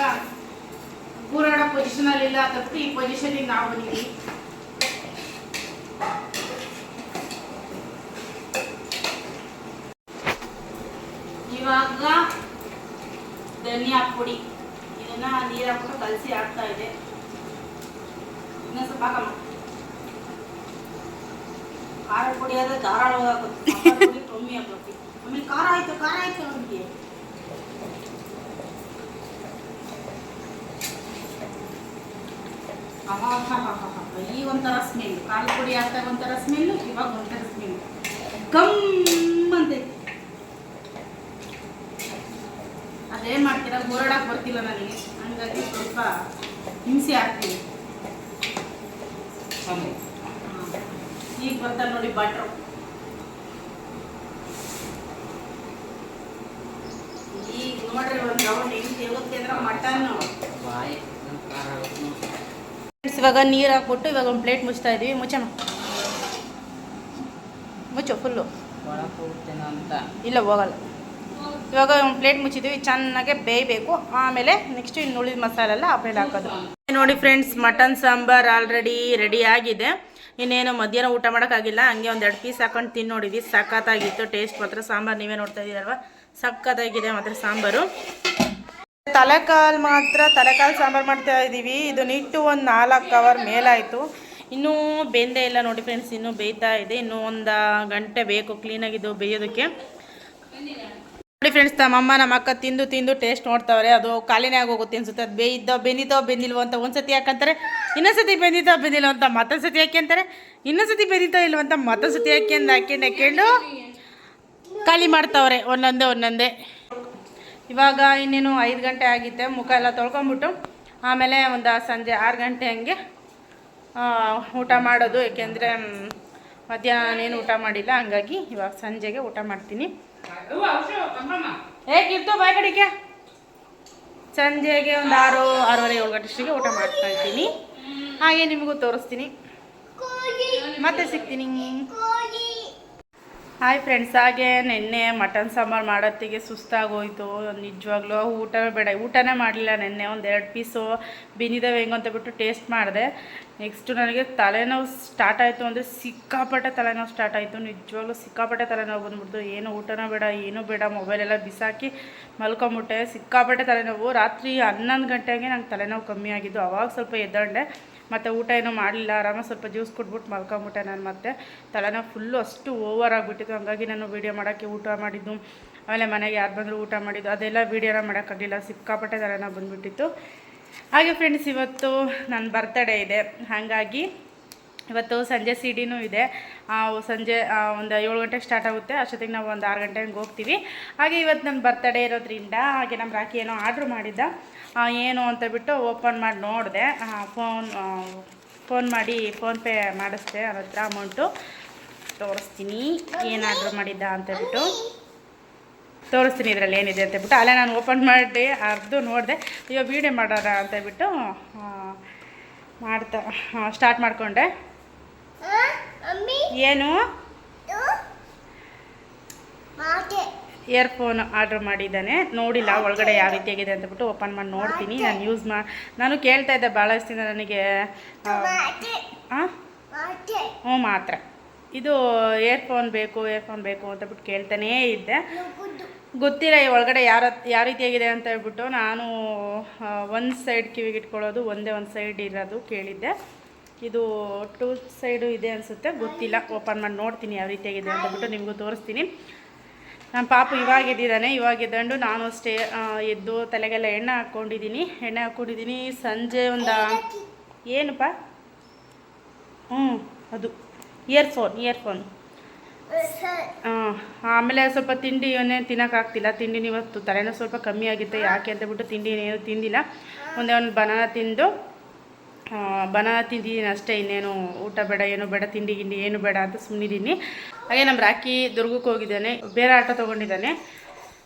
ಬೋರಾಡೋ ಪೊಸಿಷನಲ್ಲಿ ಇಲ್ಲ, ತಪ್ಪು ಈ ಪೊಸಿಷನಿಗೆ ನಾವು ಬಂದಿದ್ದೀವಿ. ಇವಾಗ ಧನಿಯಾ ಪುಡಿ ಇದನ್ನ ನೀರು ಹಾಕ್ಬಿಟ್ಟು ಕಲಸಿ ಹಾಕ್ತಾ ಇದೆ. ಇನ್ನೊಂದು ಸ್ವಲ್ಪ ಹಾಕಮ್ಮ. ಖಾರ ಪುಡಿ ಆದರೆ ಧಾರಾಳವಾಗಿ ಹಾಕೋದು, ಕಮ್ಮಿ ಹಾಕೋತಿ. ಆಮೇಲೆ ಖಾರ ಆಯ್ತು ಅವ್ರಿಗೆ. ಈ ಒಂಥರ ಸ್ಮೆಲ್, ಖಾರದ ಪುಡಿ ಹಾಕ್ದಾಗ ಒಂಥರ ಸ್ಮೆಲ್ಲು, ಇವಾಗ ಒಂಥರ ಸ್ಮೆಲ್ ಗಮ್ ಅಂತೈತಿ. ಅದೇನು ಮಾಡ್ತೀರಾ, ಬೋರಾಡಕ್ಕೆ ಬರ್ತಿಲ್ಲ ನನಗೆ, ಹಂಗಾಗಿ ಸ್ವಲ್ಪ ಹಿಂಸೆ ಆಗ್ತೀವಿ. ಈಗ ಬರ್ತಾರೆ ನೋಡಿ ಭಟ್ರು. ಈಗ ನೋಡ್ರಿ ಒಂದು ರೌಂಡ್ ಹೆಂಗೆ ತಿರುಗುತ್ತೆ ಅಂದ್ರೆ ಮಟನ್. ಇವಾಗ ನೀರು ಹಾಕ್ಬಿಟ್ಟು ಇವಾಗ ಒಂದು ಪ್ಲೇಟ್ ಮುಚ್ತಾ ಇದೀವಿ. ಮುಚ್ಚಮ್ಮ, ಮುಚ್ಚು ಫುಲ್ಲು. ಇಲ್ಲ ಹೋಗಲ್ಲ. ಇವಾಗ ಒಂದು ಪ್ಲೇಟ್ ಮುಚ್ಚಿದ್ದೀವಿ, ಚೆನ್ನಾಗೆ ಬೇಯಬೇಕು. ಆಮೇಲೆ ನೆಕ್ಸ್ಟ್ ಇನ್ನು ಉಳಿದ ಮಸಾಲೆ ಎಲ್ಲ ಆಮೇಲೆ ಹಾಕೋದು. ನೋಡಿ friends, mutton sambar already ready ಆಗಿದೆ. ಇನ್ನೇನು ಮಧ್ಯಾಹ್ನ ಊಟ ಮಾಡೋಕ್ಕಾಗಿಲ್ಲ, ಹಂಗೆ ಒಂದು 2 ಪೀಸ್ ಹಾಕೊಂಡು ತಿಂದು ನೋಡಿದ್ವಿ. ಸಖತ್ತಾಗಿತ್ತು ಟೇಸ್ಟ್. ಮಾತ್ರ ಸಾಂಬಾರು ನೀವೇ ನೋಡ್ತಾ ಇದ್ದೀರಲ್ವ, ಸಖತ್ತಾಗಿದೆ ಮಾತ್ರ ಸಾಂಬಾರು. ತಲೆಕಾಲು ಸಾಂಬಾರು ಮಾಡ್ತಾ ಇದ್ದೀವಿ. ಇದು ನಿಟ್ಟು ಒಂದು 4 ಅವರ್ ಮೇಲಾಯಿತು, ಇನ್ನೂ ಬೆಂದೇ ಇಲ್ಲ ನೋಡಿ ಫ್ರೆಂಡ್ಸ್. ಇನ್ನೂ ಬೇಯ್ತಾ ಇದೆ, ಇನ್ನೂ 1 ಗಂಟೆ ಬೇಕು ಕ್ಲೀನಾಗಿದ್ದು ಬೇಯೋದಕ್ಕೆ. ನೋಡಿ ಫ್ರೆಂಡ್ಸ್, ನಮ್ಮಮ್ಮ ನಮ್ಮ ಅಕ್ಕ ತಿಂದು ಟೇಸ್ಟ್ ನೋಡ್ತಾವ್ರೆ. ಅದು ಖಾಲಿನೇ ಆಗೋಗುತ್ತೆ ಅನ್ಸುತ್ತೆ. ಅದು ಬೆಂದಿಲ್ವೋ ಅಂತ ಒಂದ್ಸತಿ ಯಾಕಂತಾರೆ, ಇನ್ನೊಂದ್ಸತಿ ಬೆಂದಿಲ್ವ ಅಂತ ಮತ್ತೊಂದು ಸತಿ ಯಾಕೆ ಅಂತಾರೆ, ಇನ್ನೊಂದ್ಸತಿ ಇಲ್ವ ಅಂತ ಮತ್ತೊಂದು ಸತಿ ಹಾಕೊಂಡು ಖಾಲಿ ಮಾಡ್ತಾವ್ರೆ ಒಂದೊಂದೇ. ಇವಾಗ ಇನ್ನೇನು 5 ಗಂಟೆ ಆಗಿತ್ತೆ. ಮುಖ ಎಲ್ಲ ತೊಳ್ಕೊಂಬಿಟ್ಟು ಆಮೇಲೆ ಒಂದು ಸಂಜೆ 6 ಗಂಟೆ ಹಂಗೆ ಊಟ ಮಾಡೋದು. ಏಕೆಂದರೆ ಮಧ್ಯಾಹ್ನ ನಾನೇನು ಊಟ ಮಾಡಿಲ್ಲ, ಹಂಗಾಗಿ ಇವಾಗ ಸಂಜೆಗೆ ಊಟ ಮಾಡ್ತೀನಿ. ಹೇಗಿರ್ತು ಬಾಯ್ ಕಡೆಗೆ ಸಂಜೆಗೆ ಒಂದು 6-6:30 7 ಗಂಟೆ ಅಷ್ಟಿಗೆ ಊಟ ಮಾಡ್ತಾ ಇದ್ದೀನಿ. ಹಾಗೆ ನಿಮಗೂ ತೋರಿಸ್ತೀನಿ, ಮತ್ತೆ ಸಿಗ್ತೀನಿ. ಹಾಯ್ ಫ್ರೆಂಡ್ಸ್, ಹಾಗೆ ನಿನ್ನೆ ಮಟನ್ ಸಾಂಬಾರು ಮಾಡೋತ್ತಿಗೆ ಸುಸ್ತಾಗೋಯ್ತು ನಿಜವಾಗ್ಲೂ. ಊಟನೇ ಮಾಡಲಿಲ್ಲ ನಿನ್ನೆ. ಒಂದು 2 ಪೀಸು ಬಿಂದಿದ್ದಾವೆ ಹೆಂಗೆ ಅಂತ ಬಿಟ್ಟು ಟೇಸ್ಟ್ ಮಾಡಿದೆ. ನೆಕ್ಸ್ಟು ನನಗೆ ತಲೆನೋವು ಸ್ಟಾರ್ಟ್ ಆಯಿತು, ಅಂದರೆ ಸಿಕ್ಕಾಪಟ್ಟೆ ತಲೆನೋವು ಸ್ಟಾರ್ಟ್ ಆಯಿತು. ನಿಜವಾಗ್ಲೂ ಸಿಕ್ಕಾಪಟ್ಟೆ ತಲೆನೋವು ಬಂದ್ಬಿಡ್ತು. ಏನು ಊಟನೂ ಬೇಡ, ಏನೂ ಬೇಡ, ಮೊಬೈಲೆಲ್ಲ ಬಿಸಾಕಿ ಮಲ್ಕೊಂಬಿಟ್ಟೆ. ಸಿಕ್ಕಾಪಟ್ಟೆ ತಲೆನೋವು. ರಾತ್ರಿ 11 ಗಂಟೆಗೆ ನಂಗೆ ತಲೆನೋವು ಕಮ್ಮಿ ಆಗಿದ್ದು. ಅವಾಗ ಸ್ವಲ್ಪ ಎದ್ದಂಡೆ, ಮತ್ತು ಊಟ ಏನೂ ಮಾಡಲಿಲ್ಲ. ಆರಾಮಾಗಿ ಸ್ವಲ್ಪ ಜ್ಯೂಸ್ ಕೊಟ್ಬಿಟ್ಟು ಮಲ್ಕೊಂಬಿಟ್ಟೆ ನಾನು. ಮತ್ತೆ ತಲೆನೋವು ಫುಲ್ಲು ಅಷ್ಟು ಓವರ್ ಆಗಿಬಿಟ್ಟಿತ್ತು. ಹಂಗಾಗಿ ನಾನು ವೀಡಿಯೋ ಮಾಡೋಕ್ಕೆ ಊಟ ಮಾಡಿದ್ದು, ಆಮೇಲೆ ಮನೆಗೆ ಯಾರು ಬಂದರೂ ಊಟ ಮಾಡಿದ್ದು, ಅದೆಲ್ಲ ವೀಡಿಯೋನ ಮಾಡೋಕ್ಕಾಗಲಿಲ್ಲ. ಸಿಕ್ಕಾಪಟ್ಟೆ ತಲೆನೋವು ಬಂದುಬಿಟ್ಟಿತ್ತು. ಹಾಗೆ ಫ್ರೆಂಡ್ಸ್, ಇವತ್ತು ನನ್ನ ಬರ್ತಡೇ ಇದೆ. ಹಾಗಾಗಿ ಇವತ್ತು ಸಂಜೆ ಸಿಡಿನೂ ಇದೆ. ಸಂಜೆ ಒಂದು 7 ಗಂಟೆಗೆ ಸ್ಟಾರ್ಟ್ ಆಗುತ್ತೆ. ಅಷ್ಟೊತ್ತಿಗೆ ನಾವು ಒಂದು 6 ಗಂಟೆ ಹಂಗೆ ಹೋಗ್ತೀವಿ. ಹಾಗೆ ಇವತ್ತು ನನ್ನ ಬರ್ತಡೇ ಇರೋದ್ರಿಂದ, ಹಾಗೆ ನಮ್ಮ ರಾಕಿ ಏನೋ ಆರ್ಡ್ರ್ ಮಾಡಿದ್ದ, ಏನು ಅಂತ ಬಿಟ್ಟು ಓಪನ್ ಮಾಡಿ ನೋಡಿದೆ. ಫೋನ್ ಮಾಡಿ ಫೋನ್ಪೇ ಮಾಡಿಸ್ದೆ. ಅವ್ರ ಹತ್ರ ಅಮೌಂಟು ತೋರಿಸ್ತೀನಿ, ಏನು ಆರ್ಡ್ರ್ ಮಾಡಿದ್ದ ಅಂತಬಿಟ್ಟು ತೋರಿಸ್ತೀನಿ ಇದರಲ್ಲಿ ಏನಿದೆ ಅಂತಬಿಟ್ಟು. ಅಲ್ಲೇ ನಾನು ಓಪನ್ ಮಾಡಿ ಅರ್ದು ನೋಡಿದೆ. ಇವಾಗ ವೀಡಿಯೋ ಮಾಡೋಣ ಅಂತಬಿಟ್ಟು ಸ್ಟಾರ್ಟ್ ಮಾಡಿಕೊಂಡೆ. ಏನು ಇಯರ್ಫೋನ್ ಆರ್ಡ್ರ್ ಮಾಡಿದ್ದಾನೆ. ನೋಡಿಲ್ಲ ಒಳಗಡೆ ಯಾವ ರೀತಿಯಾಗಿದೆ ಅಂತಬಿಟ್ಟು ಓಪನ್ ಮಾಡಿ ನೋಡ್ತೀನಿ. ನಾನು ಕೇಳ್ತಾ ಇದ್ದೆ ಭಾಳ ದಿವಸದಿಂದ ನನಗೆ. ಹ್ಞೂ ಮಾತ್ರ ಇದು ಇಯರ್ಫೋನ್ ಬೇಕು ಅಂತಬಿಟ್ಟು ಕೇಳ್ತಾನೇ ಇದ್ದೆ. ಗೊತ್ತಿಲ್ಲ ಈ ಒಳಗಡೆ ಯಾವ ರೀತಿಯಾಗಿದೆ ಅಂತ ಹೇಳ್ಬಿಟ್ಟು ನಾನು ಒಂದು ಸೈಡ್ ಕಿವಿಗೆ ಇಟ್ಕೊಳ್ಳೋದು, ಒಂದೇ ಒಂದು ಸೈಡ್ ಇರೋದು ಕೇಳಿದ್ದೆ. ಇದು 2 ಸೈಡು ಇದೆ ಅನಿಸುತ್ತೆ, ಗೊತ್ತಿಲ್ಲ. ಓಪನ್ ಮಾಡಿ ನೋಡ್ತೀನಿ ಯಾವ ರೀತಿಯಾಗಿದೆ ಅಂತಬಿಟ್ಟು ನಿಮಗೂ ತೋರಿಸ್ತೀನಿ. ನನ್ನ ಪಾಪು ಇವಾಗ ಎದ್ದಂಡು ನಾನು ಅಷ್ಟೇ ಎದ್ದು ತಲೆಗೆಲ್ಲ ಎಣ್ಣೆ ಹಾಕ್ಕೊಂಡಿದ್ದೀನಿ. ಸಂಜೆ ಒಂದು ಏನಪ್ಪ ಅದು ಇಯರ್ಫೋನ್. ಆಮೇಲೆ ಸ್ವಲ್ಪ ತಿಂಡಿಯನ್ನೇ ತಿನ್ನೋಕ್ಕಾಗ್ತಿಲ್ಲ. ತಿಂಡಿನ ಇವತ್ತು ತಲೆನೂ ಸ್ವಲ್ಪ ಕಮ್ಮಿ ಆಗಿತ್ತು. ಯಾಕೆ ಅಂತಬಿಟ್ಟು ತಿಂಡಿನೇನು ತಿಂದಿಲ್ಲ. ಒಂದೇ ಒಂದು ಬನಾನ ತಿಂದಿದ್ದೀನಿ ಅಷ್ಟೇ. ಇನ್ನೇನು ಊಟ ಬೇಡ, ಏನು ಬೇಡ, ತಿಂಡಿ ಏನು ಬೇಡ ಅಂತ ಸುಮ್ಮನಿದ್ದೀನಿ. ಹಾಗೆ ನಮ್ಮ ರಾಕಿ ದುರ್ಗಕ್ಕೆ ಹೋಗಿದ್ದಾನೆ, ಬೇರೆ ಆಟೋ ತೊಗೊಂಡಿದ್ದಾನೆ.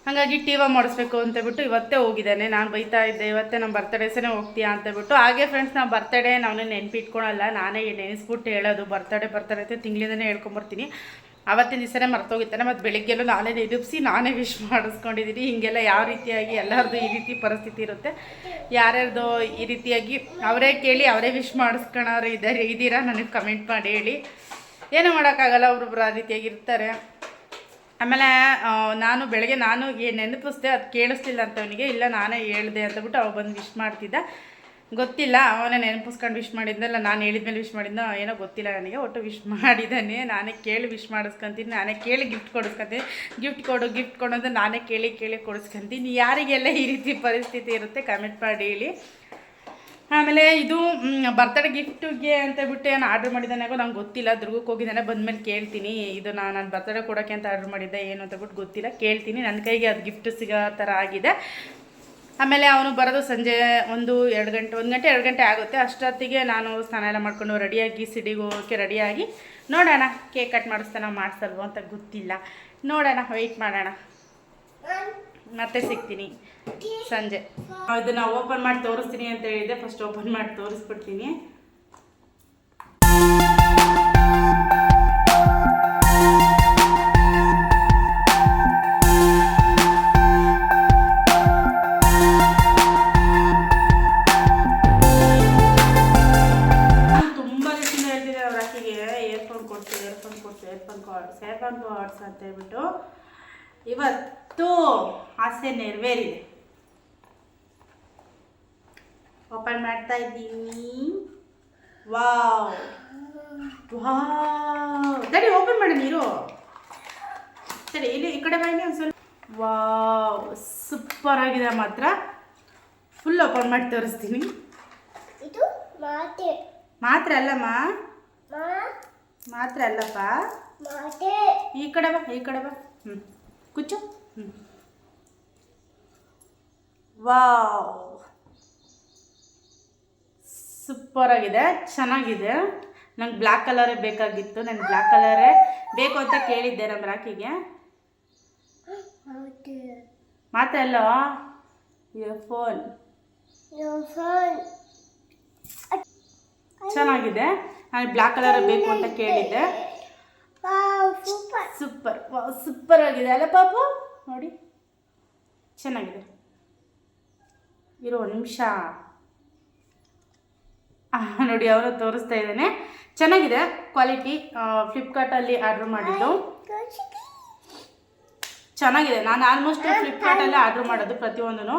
ಹಾಗಾಗಿ ಟಿವ ಮಾಡಿಸ್ಬೇಕು ಅಂತಬಿಟ್ಟು ಇವತ್ತೇ ಹೋಗಿದ್ದಾನೆ. ನಾನು ಬೈತಾ ಇದ್ದೆ, ಇವತ್ತೇ ನಮ್ಮ ಬರ್ತಡೇಸೇ ಹೋಗ್ತೀಯಾ ಅಂತಬಿಟ್ಟು. ಹಾಗೆ ಫ್ರೆಂಡ್ಸ್, ನಾವು ಬರ್ತಡೇ ನಾವೇ ನೆನಪಿಟ್ಕೊಳಲ್ಲ, ನಾನೇ ನೆನೆಸ್ಬಿಟ್ಟು ಹೇಳೋದು. ಬರ್ತಡೇ ಅಂತ ತಿಂಗಳಿಂದನೇ ಹೇಳ್ಕೊಂಬರ್ತೀನಿ. ಆವತ್ತಿನ ದಿವಸನೇ ಮರ್ತೋಗಿತ್ತಾನೆ. ಮತ್ತು ಬೆಳಿಗ್ಗೆಲ್ಲೂ ನಾನೇ ನೆನಪಿಸಿ ನಾನೇ ವಿಶ್ ಮಾಡಿಸ್ಕೊಂಡಿದ್ದೀನಿ. ಹೀಗೆಲ್ಲ ಯಾವ ರೀತಿಯಾಗಿ ಎಲ್ಲರದ್ದು ಈ ರೀತಿ ಪರಿಸ್ಥಿತಿ ಇರುತ್ತೆ. ಯಾರ್ಯಾರ್ದು ಈ ರೀತಿಯಾಗಿ ಅವರೇ ಕೇಳಿ ಅವರೇ ವಿಶ್ ಮಾಡಿಸ್ಕೊಳೋರು ಇದ್ದೀರಾ, ನನಗೆ ಕಮೆಂಟ್ ಮಾಡಿ ಹೇಳಿ. ಏನೂ ಮಾಡೋಕ್ಕಾಗಲ್ಲ, ಒಬ್ಬೊಬ್ರು ಆ ರೀತಿಯಾಗಿ ಇರ್ತಾರೆ. ಆಮೇಲೆ ಬೆಳಗ್ಗೆ ನೆನಪಿಸ್ದೆ, ಅದು ಕೇಳಿಸ್ಲಿಲ್ಲ ಅಂತ ಅವನಿಗೆ. ಇಲ್ಲ ನಾನೇ ಹೇಳ್ದೆ ಅಂತಬಿಟ್ಟು ಅವ ಬಂದು ವಿಶ್ ಮಾಡ್ತಿದ್ದ. ಗೊತ್ತಿಲ್ಲ, ಅವನೇ ನೆನಪಿಸ್ಕೊಂಡು ವಿಶ್ ಮಾಡಿದ್ನಲ್ಲ, ನಾನು ಹೇಳಿದ್ಮೇಲೆ ವಿಶ್ ಮಾಡಿದ್ನೋ ಏನೋ ಗೊತ್ತಿಲ್ಲ ನನಗೆ. ಒಟ್ಟು ವಿಶ್ ಮಾಡಿದ್ದಾನೆ. ನಾನೇ ಕೇಳಿ ವಿಶ್ ಮಾಡಿಸ್ಕೊತೀನಿ, ನಾನೇ ಕೇಳಿ ಗಿಫ್ಟ್ ಕೊಡಿಸ್ಕೊತೀನಿ. ಗಿಫ್ಟ್ ಕೊಡು ಅಂತ ನಾನೇ ಕೇಳಿ ಕೊಡಿಸ್ಕೊತೀನಿ. ಯಾರಿಗೆಲ್ಲ ಈ ರೀತಿ ಪರಿಸ್ಥಿತಿ ಇರುತ್ತೆ ಕಮೆಂಟ್ ಮಾಡಿ ಹೇಳಿ. ಆಮೇಲೆ ಇದು ಬರ್ತಡೇ ಗಿಫ್ಟಿಗೆ ಅಂತ ಬಿಟ್ಟು ಏನು ಆರ್ಡ್ರ್ ಮಾಡಿದ್ದಾನೆ ನಂಗೆ ಗೊತ್ತಿಲ್ಲ. ದುರ್ಗಕ್ಕೆ ಹೋಗಿದ್ದಾನೆ, ಬಂದಮೇಲೆ ಕೇಳ್ತೀನಿ. ಇದು ನಾನು ಬರ್ತಡೇ ಕೊಡೋಕ್ಕೆ ಅಂತ ಆರ್ಡ್ರ್ ಮಾಡಿದ್ದೆ, ಏನು ಅಂತ ಬಿಟ್ಟು ಗೊತ್ತಿಲ್ಲ, ಕೇಳ್ತೀನಿ. ನನ್ನ ಕೈಗೆ ಅದು ಗಿಫ್ಟ್ ಸಿಗೋ ಥರ ಆಗಿದೆ. ಆಮೇಲೆ ಅವನು ಬರೋದು ಸಂಜೆ 1 ಗಂಟೆ ಆಗುತ್ತೆ. ಅಷ್ಟೊತ್ತಿಗೆ ನಾನು ಸ್ನಾನ ಎಲ್ಲ ಮಾಡ್ಕೊಂಡು ರೆಡಿಯಾಗಿ ಸಿಡಿಗೆ ಹೋಗೋಕ್ಕೆ ರೆಡಿಯಾಗಿ ನೋಡೋಣ. ಕೇಕ್ ಕಟ್ ಮಾಡಿಸಲ್ವೋ ಅಂತ ಗೊತ್ತಿಲ್ಲ, ನೋಡೋಣ, ವೆಯ್ಟ್ ಮಾಡೋಣ. ಮತ್ತೆ ಸಿಗ್ತೀನಿ ಸಂಜೆ. ಇದನ್ನು ಓಪನ್ ಮಾಡಿ ತೋರಿಸ್ತೀನಿ ಅಂತ ಹೇಳಿದ್ದೆ. ಫಸ್ಟ್ ಓಪನ್ ಮಾಡಿ ತೋರಿಸ್ಬಿಡ್ತೀನಿ. ಕಾರ್ಡ್ಸ್ ಅಂತ ಹೇಳ್ಬಿಟ್ಟು ಇವತ್ತು ಆಸೆ ನೆರವೇರಿದೆ. ಓಪನ್ ಮಾಡ್ತಾ ಇದ್ದೀನಿ. ವಾವ್ ತಡಿ, ಓಪನ್ ಮಾಡಿ ನೀರು. ಸರಿ, ಇಲ್ಲಿ ಈ ಕಡೆ ಬನ್ನಿ ಒಂದು ಸ್ವಲ್ಪ. ವಾವ್, ಸೂಪರ್ ಆಗಿದೆ ಮಾತ್ರ. ಫುಲ್ ಓಪನ್ ಮಾಡಿ ತೋರಿಸ್ತೀನಿ. ಮಾತ್ರ ಅಲ್ಲಮ್ಮ, ಮಾತ್ರ ಅಲ್ಲಪ್ಪ, ಈ ಕಡೆ ಬಾ. ಕುಚ್ಚು. ವಾವ್, ಸೂಪರ್ ಆಗಿದೆ, ಚೆನ್ನಾಗಿದೆ. ನಂಗೆ ಬ್ಲ್ಯಾಕ್ ಕಲರೇ ಬೇಕಾಗಿತ್ತು. ನಾನು ಬ್ಲ್ಯಾಕ್ ಕಲರೇ ಬೇಕು ಅಂತ ಕೇಳಿದ್ದೆ ನಮ್ಮ ರಾಖಿಗೆ. ಮಾತ್ರ ಅಲ್ಲ, ಫೋನ್ ಚೆನ್ನಾಗಿದೆ. ನಾನು ಬ್ಲ್ಯಾಕ್ ಕಲರೇ ಬೇಕು ಅಂತ ಕೇಳಿದ್ದೆ. ಸೂಪರ್, ಸೂಪರ್ ಆಗಿದೆ ಅಲ್ಲ ಪಾಪು? ನೋಡಿ ಚೆನ್ನಾಗಿದೆ. ಇರೋ ಒಂದು ನಿಮಿಷ ನೋಡಿ, ಅವರು ತೋರಿಸ್ತಾ ಇದ್ದೇನೆ. ಚೆನ್ನಾಗಿದೆ ಕ್ವಾಲಿಟಿ. ಫ್ಲಿಪ್ಕಾರ್ಟಲ್ಲಿ ಆರ್ಡ್ರ್ ಮಾಡಿದ್ದು ಚೆನ್ನಾಗಿದೆ. ನಾನು ಆಲ್ಮೋಸ್ಟ್ ಫ್ಲಿಪ್ಕಾರ್ಟಲ್ಲೇ ಆರ್ಡ್ರ್ ಮಾಡೋದು ಪ್ರತಿಯೊಂದೂ.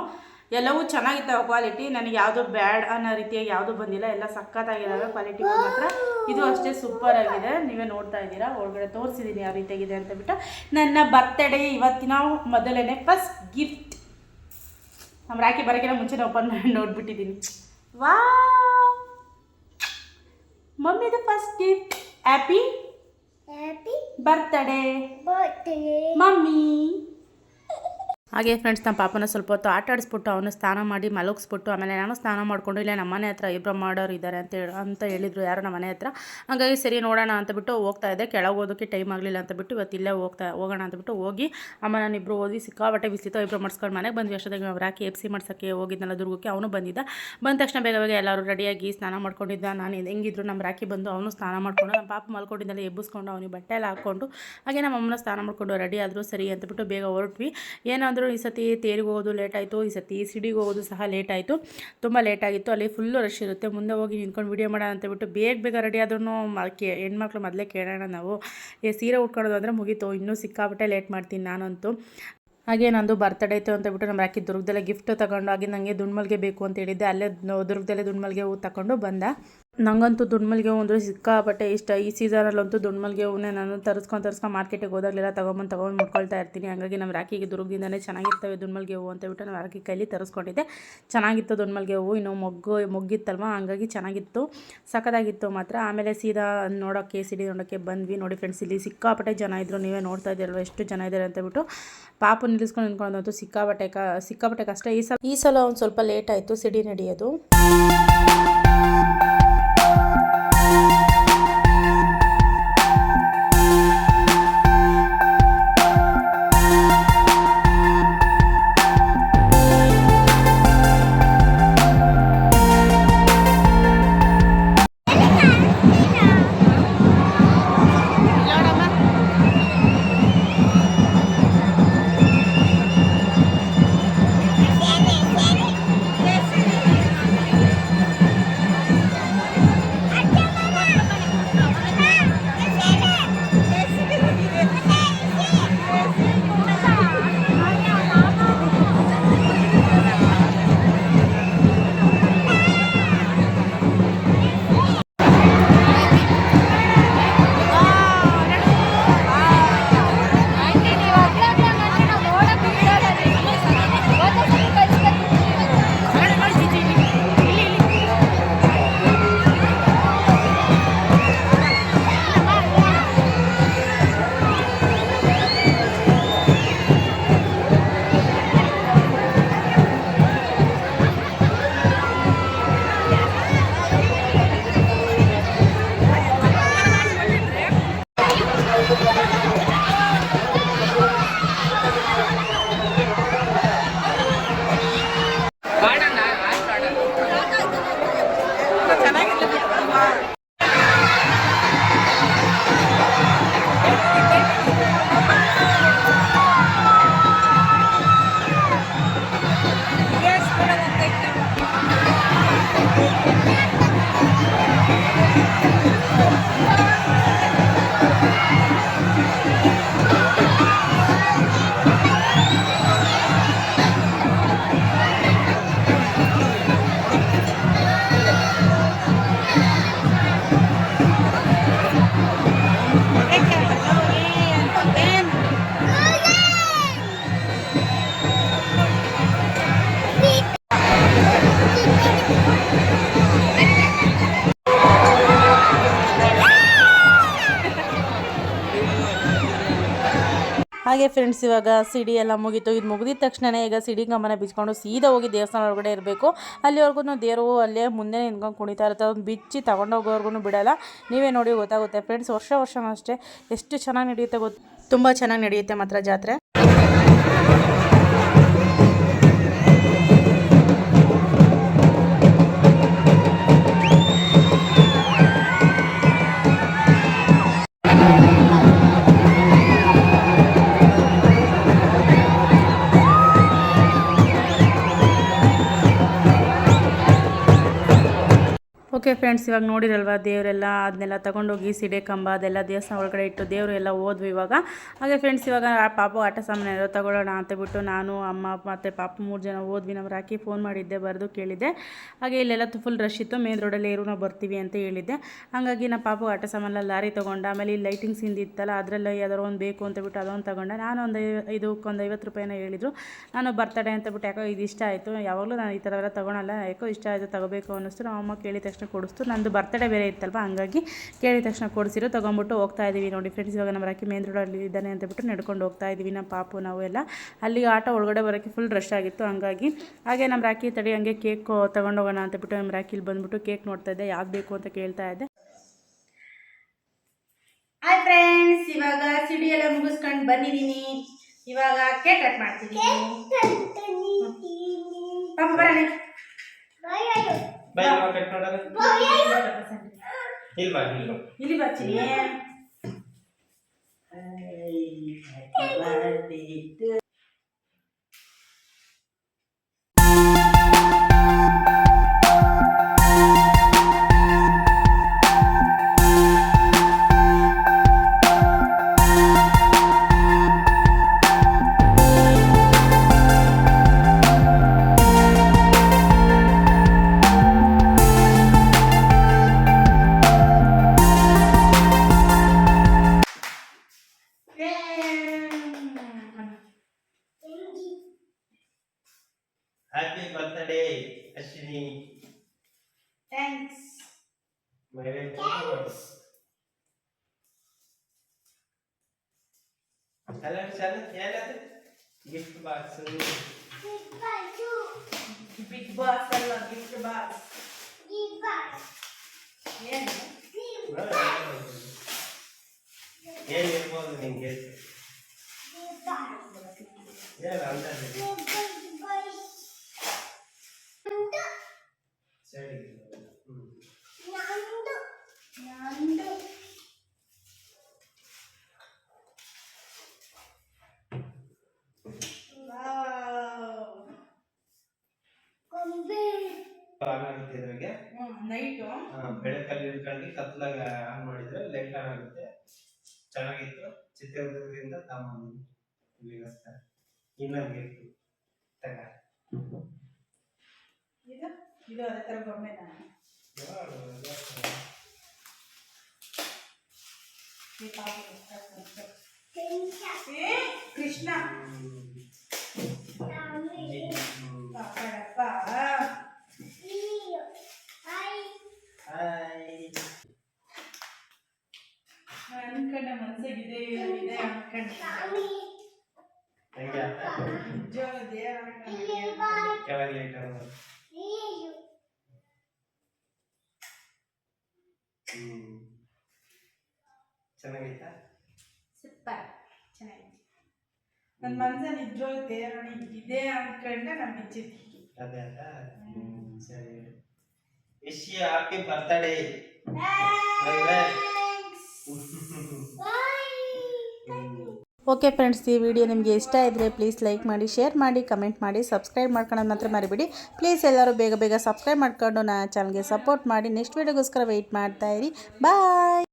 ಎಲ್ಲವೂ ಚೆನ್ನಾಗಿದ್ದಾವೆ ಕ್ವಾಲಿಟಿ. ನನಗೆ ಯಾವುದು ಬ್ಯಾಡ್ ಅನ್ನೋ ರೀತಿಯಾಗಿ ಯಾವುದು ಬಂದಿಲ್ಲ, ಎಲ್ಲ ಸಖತ್ತಾಗಿದ್ದಾವೆ ಕ್ವಾಲಿಟಿ ಮಾತ್ರ. ಇದು ಅಷ್ಟೇ ಸೂಪರ್ ಆಗಿದೆ. ನೀವೇ ನೋಡ್ತಾ ಇದ್ದೀರಾ, ಒಳಗಡೆ ತೋರಿಸಿದ್ದೀನಿ ಯಾವ ರೀತಿಯಾಗಿದೆ ಅಂತ ಬಿಟ್ಟು. ನನ್ನ ಬರ್ತ್ಡೇ ಇವತ್ತಿನ ಮೊದಲನೇ ಫಸ್ಟ್ ಗಿಫ್ಟ್. ನಮ್ಮ ರಾಖಿ ಬರೋಕ್ಕಿಂತ ಮುಂಚೆನೇ ಓಪನ್ ಮಾಡಿ ನೋಡ್ಬಿಟ್ಟಿದ್ದೀನಿ. ವಾ, ಮಮ್ಮಿದು first gift. Happy birthday mummy. ಹಾಗೆ ಫ್ರೆಂಡ್ಸ್, ನಮ್ಮ ಪಾಪನ ಸ್ವಲ್ಪ ಹೊತ್ತು ಆಟ ಆಡಿಸ್ಬಿಟ್ಟು ಅವನು ಸ್ನಾನ ಮಾಡಿ ಮಲಗಿಸ್ಬಿಟ್ಟು ಆಮೇಲೆ ನಾನು ಸ್ನಾನ ಮಾಡಿಕೊಂಡು ಇಲ್ಲೇ ನಮ್ಮ ಮನೆ ಹತ್ರ ಇಬ್ಬರು ಮಾಡೋರು ಇದ್ದಾರೆ ಅಂತ ಹೇಳಿದರು ಯಾರೋ ನಮ್ಮ ಮನೆ ಹತ್ರ. ಹಾಗಾಗಿ ಸರಿ ನೋಡೋಣ ಅಂತ ಬಿಟ್ಟು ಹೋಗ್ತಾ ಇದ್ದೆ. ಕೆಳಗೆ ಹೋಗೋದಕ್ಕೆ ಟೈಮ್ ಆಗಲಿಲ್ಲ ಅಂತ ಬಿಟ್ಟು ಇವತ್ತು ಇಲ್ಲೇ ಹೋಗೋಣ ಅಂತ ಬಿಟ್ಟು ಹೋಗಿ ಅಮ್ಮ ನಾನಿಬ್ಬರು ಓದಿ ಸಿಕ್ಕಾಬಟ್ಟೆ ಬಿಸಿತ್ತು. ಇಬ್ಬರು ಮಾಡಿಸ್ಕೊಂಡು ಮನೆಗೆ ಬಂದ್ವಿ. ಅಷ್ಟೊತ್ತಿಗೆ ನಾವು ರಾಖಿ FC ಮಾಡ್ಸೋಕ್ಕೆ ಹೋಗಿದ್ನಲ್ಲ ದುರ್ಗಕ್ಕೆ, ಅವನು ಬಂದಿದ್ದ. ಬಂದ ತಕ್ಷಣ ಬೇಗ ಬೇಗ ಎಲ್ಲರೂ ರೆಡಿಯಾಗಿ ಸ್ನಾನ ಮಾಡ್ಕೊಂಡಿದ್ದ. ನಾನು ಹೆಂಗಿದ್ರು ನಮ್ಮ ರಾಖಿ ಬಂದು ಅವನು ಸ್ನಾನ ಮಾಡಿಕೊಂಡು ನಮ್ಮ ಪಾಪ ಮಲ್ಕೊಂಡಿದ್ದಲ್ಲ ಎಬ್ಬಿಸ್ಕೊಂಡು ಅವನಿಗೆ ಬಟ್ಟೆ ಎಲ್ಲ ಹಾಕ್ಕೊಂಡು ಹಾಗೆ ನಮ್ಮ ಅಮ್ಮನ ಸ್ನಾನ ಮಾಡಿಕೊಂಡು ರೆಡಿ ಆದರೂ ಸರಿ ಅಂತಬಿಟ್ಟು ಬೇಗ ಹೊರಟ್ವಿ. ಏನಾದರೂ ಈ ಸತಿ ತೇರಿಗೆ ಹೋಗೋದು ಲೇಟ್ ಆಯಿತು, ಈ ಸತಿ ಸಿಡಿಗೆ ಹೋಗೋದು ಸಹ ಲೇಟ್ ಆಯಿತು, ತುಂಬ ಲೇಟ್ ಆಗಿತ್ತು. ಅಲ್ಲಿ ಫುಲ್ಲು ರಶ್ ಇರುತ್ತೆ. ಮುಂದೆ ಹೋಗಿ ನಿಂತ್ಕೊಂಡು ವೀಡಿಯೋ ಮಾಡೋಣ ಅಂತಬಿಟ್ಟು ಬೇಗ ರೆಡಿ ಆದ್ರೂ ಹೆಣ್ಮಕ್ಳು ಮೊದಲೇ ಕೇಳೋಣ ನಾವು. ಸೀರೆ ಉಟ್ಕೊಳ್ಳೋದು ಅಂದರೆ ಮುಗೀತು, ಇನ್ನೂ ಸಿಕ್ಕಾಬಿಟ್ಟೆ ಲೇಟ್ ಮಾಡ್ತೀನಿ ನಾನಂತೂ. ಹಾಗೆ ನಂದು ಬರ್ತ್ಡೇ ಇತ್ತು ಅಂತ ಬಿಟ್ಟು ನಮ್ಮ ರಾಖಿ ದುರ್ಗದಲ್ಲೇ ಗಿಫ್ಟ್ ತಗೊಂಡು ಹಾಗೆ ನನಗೆ ದುಂಡ್ಮಲ್ಗೆ ಬೇಕು ಅಂತ ಹೇಳಿದ್ದೆ. ಅಲ್ಲೇ ದುರ್ಗದಲ್ಲೇ ದುಂಡ್ಮಲ್ಗೆ ಹೂ ತಗೊಂಡು ಬಂದ. ನನಗಂತೂ ದುಂಡ್ಮಲ್ಗೆ ಹೂ ಅಂದರೆ ಸಿಕ್ಕಾಪಟ್ಟೆ ಇಷ್ಟ. ಈ ಸೀಸನಲ್ಲಂತೂ ದುಂಡ್ಮಲ್ಗೆ ಹೂವನ್ನೇ ನಾನು ತರಿಸ್ಕೊಂಡು ಮಾರ್ಕೆಟಿಗೆ ಹೋದಾಗಲೆಲ್ಲ ತೊಗೊಂಡು ಮುಟ್ಕೊಳ್ತಾ ಇರ್ತೀನಿ. ಹಾಗಾಗಿ ನಮ್ಮ ರಾಖಿಗೆ ದುರ್ಗದಿಂದನೇ ಚೆನ್ನಾಗಿರ್ತವೆ ದುಂಡ್ಮಲ್ಗೆ ಹೂವು ಅಂತ ಬಿಟ್ಟು ನಮ್ಮ ರಾಖಿ ಕೈಲಿ ತರಿಸ್ಕೊಂಡಿದ್ದೆ. ಚೆನ್ನಾಗಿತ್ತು ದುಂಡ್ಮಲ್ಗೆ ಹೂವು, ಇನ್ನೂ ಮೊಗ್ಗಿತ್ತಲ್ವ, ಹಂಗಾಗಿ ಚೆನ್ನಾಗಿತ್ತು, ಸಖತ್ತಾಗಿತ್ತು ಮಾತ್ರ. ಆಮೇಲೆ ಸೀದಾ ನೋಡೋಕ್ಕೆ ಸಿಡಿ ನೋಡೋಕ್ಕೆ ಬಂದ್ವಿ. ನೋಡಿ ಫ್ರೆಂಡ್ಸ್, ಇಲ್ಲಿ ಸಿಕ್ಕಾಪಟ್ಟೆ ಜನ ಇದ್ದರು, ನೀವೇ ನೋಡ್ತಾ ಇದ್ದೀರಲ್ವ ಎಷ್ಟು ಜನ ಇದ್ದಾರೆ ಅಂತ ಬಿಟ್ಟು. ಪಾಪು ನಿಲ್ಲಿಸ್ಕೊಂಡು ನಿಂತ್ಕೊಳ್ಳೋದಂತೂ ಸಿಕ್ಕಾಪಟ್ಟೆ ಕಷ್ಟ. ಈ ಸಲ ಒಂದು ಸ್ವಲ್ಪ ಲೇಟ್ ಆಯಿತು ಸಿಡಿ ನಡೆಯೋದು. ಹಾಗೆ ಫ್ರೆಂಡ್ಸ್ ಇವಾಗ ಸಿಡಿ ಎಲ್ಲ ಮುಗೀತು. ಇದು ಮುಗಿದ ತಕ್ಷಣವೇ ಈಗ ಸಿಡಿ ಕಂಬನ ಬಿಚ್ಕೊಂಡು ಸೀದಾ ಹೋಗಿ ದೇವಸ್ಥಾನ ಒಳಗಡೆ ಇರಬೇಕು. ಅಲ್ಲಿವರೆಗೂ ದೇವರು ಅಲ್ಲೇ ಮುಂದೆ ನಿಂತ್ಕೊಂಡು ಕುಣಿತಾ ಇರ್ತಾರೆ. ಅದನ್ನು ಬಿಚ್ಚಿ ತಗೊಂಡೋಗೋರ್ಗು ಬಿಡಲ್ಲ. ನೀವೇ ನೋಡಿ ಗೊತ್ತಾಗುತ್ತೆ ಫ್ರೆಂಡ್ಸ್. ವರ್ಷನೂ ಅಷ್ಟೇ ಎಷ್ಟು ಚೆನ್ನಾಗಿ ನಡೆಯುತ್ತೆ ತುಂಬ ಚೆನ್ನಾಗಿ ನಡೆಯುತ್ತೆ ಮಾತ್ರ ಜಾತ್ರೆ. ಓಕೆ ಫ್ರೆಂಡ್ಸ್, ಇವಾಗ ನೋಡಿರಲ್ವ ದೇವರೆಲ್ಲ ಅದನ್ನೆಲ್ಲ ತೊಗೊಂಡೋಗಿ ಸಿಡೆ ಕಂಬ ಅದೆಲ್ಲ ದೇವಸ್ಥಾನ ಒಳಗಡೆ ಇಟ್ಟು ದೇವರು ಎಲ್ಲ ಹೋದ್ವಿ ಇವಾಗ. ಹಾಗೆ ಫ್ರೆಂಡ್ಸ್ ಇವಾಗ ಪಾಪು ಆಟ ಸಾಮಾನು ಎಲ್ಲ ತೊಗೊಳ್ಳೋಣ ಅಂತ ಬಿಟ್ಟು ನಾನು ಅಮ್ಮ ಮತ್ತು ಪಾಪು 3 ಜನ ಹೋದ್ವಿ. ನಮ್ಮ ರಾಕಿ ಫೋನ್ ಮಾಡಿದ್ದೆ, ಬರೆದು ಕೇಳಿದ್ದೆ. ಹಾಗೆ ಇಲ್ಲೆಲ್ಲ ಫುಲ್ ರಶ್ ಇತ್ತು. ಮೇನ್ ರೋಡಲ್ಲಿ ಇರು ನಾವು ಬರ್ತೀವಿ ಅಂತ ಹೇಳಿದ್ದೆ. ಹಾಗಾಗಿ ನಮ್ಮ ಪಾಪು ಆಟ ಸಾಮಾನೆಲ್ಲ ಲಾರಿ ತೊಗೊಂಡ. ಆಮೇಲೆ ಈ ಲೈಟಿಂಗ್ಸ್ ಇತ್ತಲ್ಲ ಅದರಲ್ಲಿ ಯಾವ್ದಾರು ಒಂದು ಬೇಕು ಅಂತ ಬಿಟ್ಟು ಅದೊಂದು ತೊಗೊಂಡೆ. ನಾನು ಒಂದು 50 ರೂಪಾಯಿನ ಹೇಳಿದರು. ನಾನು ಬರ್ತಡೇ ಅಂತ ಬಿಟ್ಟು ಯಾಕೋ ಇದು ಇಷ್ಟ ಆಯಿತು. ಯಾವಾಗಲೂ ನಾನು ಈ ಥರ ಎಲ್ಲ ತೊಗೊಳಲ್ಲ, ಯಾಕೋ ಇಷ್ಟ ಆಯಿತು ತೊಗೋಬೇಕು ಅನ್ನಿಸ್ತು. ನಮ್ಮ ಅಮ್ಮ ಕೇಳಿದ ತಕ್ಷಣ ಕೊಡಿಸ್ತು. ನಂದು ಬರ್ತಡೇ ಬೇರೆ ಇತ್ತಲ್ವ, ಹಂಗಾಗಿ ಕೇಳಿದ ತಕ್ಷಣ ಕೊಡಿಸಿರೋ ತೊಗೊಂಬಿಟ್ಟು ಹೋಗ್ತಾ ಇದ್ದೀವಿ. ನೋಡಿ ಫ್ರೆಂಡ್ಸ್, ಇವಾಗ ನಮ್ಮ ರಾಕಿ ಮೇನ್ ರೋಡಲ್ಲಿ ಇದ್ದಾನೆ ಅಂತ ಬಿಟ್ಟು ನಡ್ಕೊಂಡು ಹೋಗ್ತಾ ಇದ್ದೀವಿ. ನಮ್ಮ ಪಾಪು ನಾವು ಎಲ್ಲ ಅಲ್ಲಿ ಆಟ ಒಳಗಡೆ ಬರೋಕ್ಕೆ ಫುಲ್ ರಶ್ ಆಗಿತ್ತು. ಹಂಗಾಗಿ ಹಾಗೆ ನಮ್ಮ ರಾಕಿ ತಡಿ ಹಂಗೆ ಕೇಕ್ ತೊಗೊಂಡೋಗೋಣ ಅಂತ ಬಿಟ್ಟು ನಮ್ಮ ರಾಕಿಲಿ ಬಂದುಬಿಟ್ಟು ಕೇಕ್ ನೋಡ್ತಾ ಇದ್ದೆ, ಯಾವ್ದು ಬೇಕು ಅಂತ ಕೇಳ್ತಾ ಇದ್ದೆ. ಹಾಯ್ ಫ್ರೆಂಡ್ಸ್, ಇವಾಗ ಸಿಡಿ ಎಲ್ಲ ಮುಗಿಸ್ಕೊಂಡು ಬಂದಿದ್ದೀನಿ. ಇವಾಗ ಕೇಕ್ ಕಟ್ ಮಾಡ್ತೀನಿ. ಪಾಪ ಬರೋಣ. ಇಲ್ಲಿ ಬರ್ತೀನಿ. Happy birthday, Ashwini. Thanks. Hello. Gift box. Big box ಅಲ್ಲ, gift box. ಏನು ಇರ್ಬೋದು ನಿಮಗೆ? ಬೆಳಕಲ್ಲಿ ಇಟ್ಕೊಂಡು ಕತ್ಲಾಗ ಆನ್ ಮಾಡಿದ್ರೆ ಲೈಟ್ ಆನ್ ಆಗುತ್ತೆ. ಚೆನ್ನಾಗಿತ್ತು. ಚಿತ್ರದುರ್ಗದಿಂದ ತಗೊಂಡ್ಬಂದಿದ್ದೀನಿ ಇಲ್ಲಿಗೋಸ್ಕರ. ಇನ್ನೊಂದು ಗಿಫ್ಟ್ ತಗ. ಇದು ಅದೇ ಥರ ಬೊಮ್ಮೆ ನಾನು ಕೃಷ್ಣ ಅನ್ಕಂಡ ಮನ್ಸಾಗಿದೆ ಚೆನ್ನಾಗೈತಾ? ಸೂಪರ್ ಚೆನ್ನಾಗಿದೆ. ನನ್ನ ಮನ್ಸ ನಿಜವಾಗ್ಲೂ ದೇವರಣೆ ಇದೆ ಅನ್ಕೊಂಡ ನಾನು ಬಿಚ್ಚಿರ್ತೀನಿ. ಅದೇ ಅಲ್ಲ. ಸರಿ, wish you happy birthday. Okay friends, ಈ ವಿಡಿಯೋ ನಿಮಗೆ ಇಷ್ಟ ಇದ್ದರೆ ಪ್ಲೀಸ್ ಲೈಕ್ ಮಾಡಿ, ಶೇರ್ ಮಾಡಿ, ಕಮೆಂಟ್ ಮಾಡಿ, ಸಬ್ಸ್ಕ್ರೈಬ್ ಮಾಡ್ಕೊಳ್ಳೋದು ಮಾತ್ರ ಮರಿಬೇಡಿ. ಪ್ಲೀಸ್ ಎಲ್ಲರೂ ಬೇಗ ಸಬ್ಸ್ಕ್ರೈಬ್ ಮಾಡ್ಕೊಂಡು ನನ್ನ ಚಾನಲ್ಗೆ ಸಪೋರ್ಟ್ ಮಾಡಿ. ನೆಕ್ಸ್ಟ್ ವಿಡಿಯೋಗೋಸ್ಕರ ವೆಯ್ಟ್ ಮಾಡ್ತಾಯಿರಿ. ಬಾಯ್.